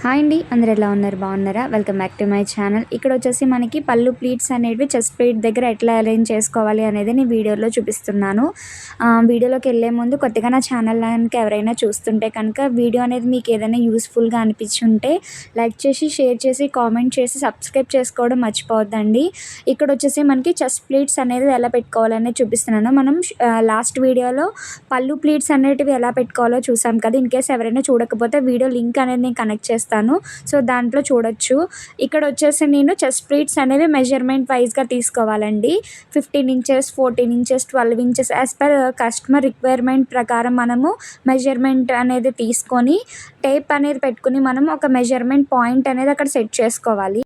Hi అండి, అందరు ఎలా ఉన్నారు? బాగున్నారా? Welcome back to my channel. ఇక్కడ వచ్చేసి మనకి పళ్ళు ప్లీట్స్ అనేవి చెస్ట్ ప్లీట్ దగ్గర ఎట్లా అరేంజ్ చేసుకోవాలి అనేది నేను వీడియోలో చూపిస్తున్నాను. వీడియోలోకి వెళ్ళే ముందు కొత్తగా నా ఛానల్ కనుక ఎవరైనా చూస్తుంటే కనుక వీడియో అనేది మీకు ఏదైనా యూస్ఫుల్గా అనిపించుంటే లైక్ చేసి, షేర్ చేసి, కామెంట్ చేసి, సబ్స్క్రైబ్ చేసుకోవడం మర్చిపోవద్దండి. ఇక్కడ వచ్చేసి మనకి చెస్ట్ ప్లీట్స్ అనేది ఎలా పెట్టుకోవాలనేది చూపిస్తున్నాను. మనం లాస్ట్ వీడియోలో పళ్ళు ప్లీట్స్ అనేటివి ఎలా పెట్టుకోవాలో చూసాం కదా. ఇన్ కేస్ ఎవరైనా చూడకపోతే వీడియో లింక్ అనేది నేను కనెక్ట్ చేస్తాను, సో దాంట్లో చూడొచ్చు. ఇక్కడ వచ్చేసి నేను చెస్ట్ ప్లీట్స్ అనేవి మెజర్మెంట్ వైజ్గా తీసుకోవాలండి. 15 inches, 14 inches, 12 inches as per customer requirement ప్రకారం మనము మెజర్మెంట్ అనేది తీసుకొని టేప్ అనేది పెట్టుకుని మనం ఒక మెజర్మెంట్ పాయింట్ అనేది అక్కడ సెట్ చేసుకోవాలి.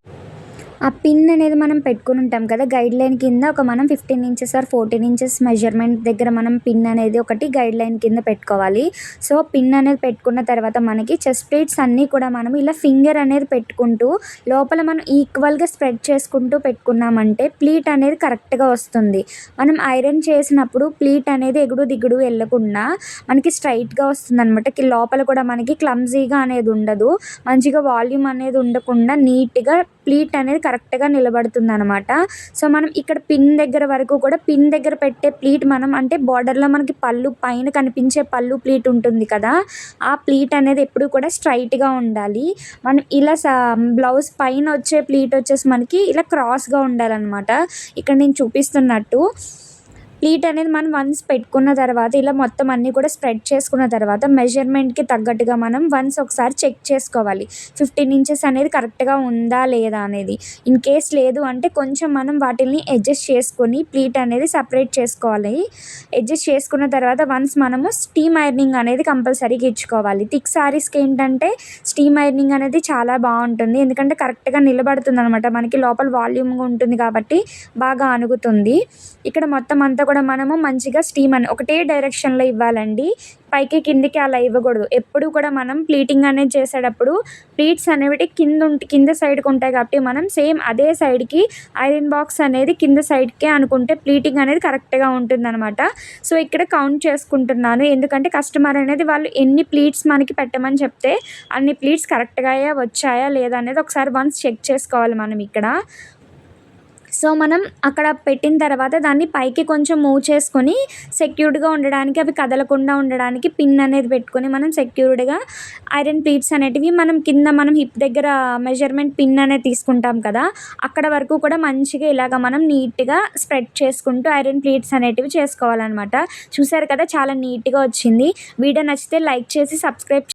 ఆ పిన్ అనేది మనం పెట్టుకుని ఉంటాం కదా, గైడ్ లైన్ కింద మనం 15 ఇంచెస్ ఆర్ 14 ఇంచెస్ మెజర్మెంట్ దగ్గర మనం పిన్ అనేది ఒకటి గైడ్ లైన్ కింద పెట్టుకోవాలి. సో పిన్ అనేది పెట్టుకున్న తర్వాత మనకి చెస్ట్ ప్లీట్స్ అన్నీ కూడా మనం ఇలా ఫింగర్ అనేది పెట్టుకుంటూ లోపల మనం ఈక్వల్గా స్ప్రెడ్ చేసుకుంటూ పెట్టుకున్నామంటే ప్లీట్ అనేది కరెక్ట్గా వస్తుంది. మనం ఐరన్ చేసినప్పుడు ప్లీట్ అనేది ఎగుడు దిగుడు వెళ్ళకుండా మనకి స్ట్రైట్గా వస్తుంది అనమాట. లోపల కూడా మనకి క్లమ్జీగా అనేది ఉండదు, మంచిగా వాల్యూమ్ అనేది ఉండకుండా నీట్గా ప్లీట్ అనేది కరెక్ట్గా నిలబడుతుంది అనమాట. సో మనం ఇక్కడ పిన్ దగ్గర వరకు కూడా పిన్ దగ్గర పెట్టే ప్లీట్ మనం అంటే బార్డర్లో మనకి పళ్ళు పైన కనిపించే పళ్ళు ప్లీట్ ఉంటుంది కదా, ఆ ప్లీట్ అనేది ఎప్పుడు కూడా స్ట్రైట్గా ఉండాలి. మనం ఇలా బ్లౌజ్ పైన వచ్చే ప్లీట్ వచ్చేసి మనకి ఇలా క్రాస్గా ఉండాలన్నమాట. ఇక్కడ నేను చూపిస్తున్నట్టు ప్లీట్ అనేది మనం వన్స్ పెట్టుకున్న తర్వాత ఇలా మొత్తం అన్నీ కూడా స్ప్రెడ్ చేసుకున్న తర్వాత మెజర్మెంట్కి తగ్గట్టుగా మనం వన్స్ ఒకసారి చెక్ చేసుకోవాలి. 15 ఇంచెస్ అనేది కరెక్ట్గా ఉందా లేదా అనేది. ఇన్ కేస్ లేదు అంటే కొంచెం మనం వాటిని అడ్జస్ట్ చేసుకొని ప్లీట్ అనేది సపరేట్ చేసుకోవాలి. అడ్జస్ట్ చేసుకున్న తర్వాత వన్స్ మనము స్టీమ్ ఐరనింగ్ అనేది కంపల్సరీగా ఇచ్చుకోవాలి. థిక్ శారీస్కి ఏంటంటే స్టీమ్ ఐరనింగ్ అనేది చాలా బాగుంటుంది, ఎందుకంటే కరెక్ట్గా నిలబడుతుంది అనమాట. మనకి లోపల వాల్యూమ్గా ఉంటుంది కాబట్టి బాగా అణుగుతుంది. ఇక్కడ మొత్తం అంతా కూడా మనము మంచిగా స్టీమ్ అని ఒకటే డైరెక్షన్లో ఇవ్వాలండి, పైకి కిందికి అలా ఇవ్వకూడదు. ఎప్పుడు కూడా మనం ప్లీటింగ్ అనేది చేసేటప్పుడు ప్లీట్స్ అనేవి కింద సైడ్కి ఉంటాయి కాబట్టి మనం సేమ్ అదే సైడ్కి ఐరన్ బాక్స్ అనేది కింద సైడ్కే అనుకుంటే ప్లీటింగ్ అనేది కరెక్ట్గా ఉంటుందన్నమాట. సో ఇక్కడ కౌంట్ చేసుకుంటున్నాను, ఎందుకంటే కస్టమర్ అనేది వాళ్ళు ఎన్ని ప్లీట్స్ మనకి పెట్టమని చెప్తే అన్ని ప్లీట్స్ కరెక్ట్గా వచ్చాయా లేదా అనేది ఒకసారి వన్స్ చెక్ చేసుకోవాలి మనం ఇక్కడ. సో మనం అక్కడ పెట్టిన తర్వాత దాన్ని పైకి కొంచెం మూవ్ చేసుకొని సెక్యూర్డ్గా ఉండడానికి, అవి కదలకుండా ఉండడానికి పిన్ అనేది పెట్టుకొని మనం సెక్యూర్డ్గా ఐరన్ ప్లీట్స్ అనేటివి మనం కింద మనం హిప్ దగ్గర మెజర్మెంట్ పిన్ అనేది తీసుకుంటాం కదా, అక్కడ వరకు కూడా మంచిగా ఇలాగ మనం నీట్గా స్ప్రెడ్ చేసుకుంటూ ఐరన్ ప్లీట్స్ అనేటివి చేసుకోవాలన్నమాట. చూసారు కదా, చాలా నీట్గా వచ్చింది. వీడియో నచ్చితే లైక్ చేసి సబ్స్క్రైబ్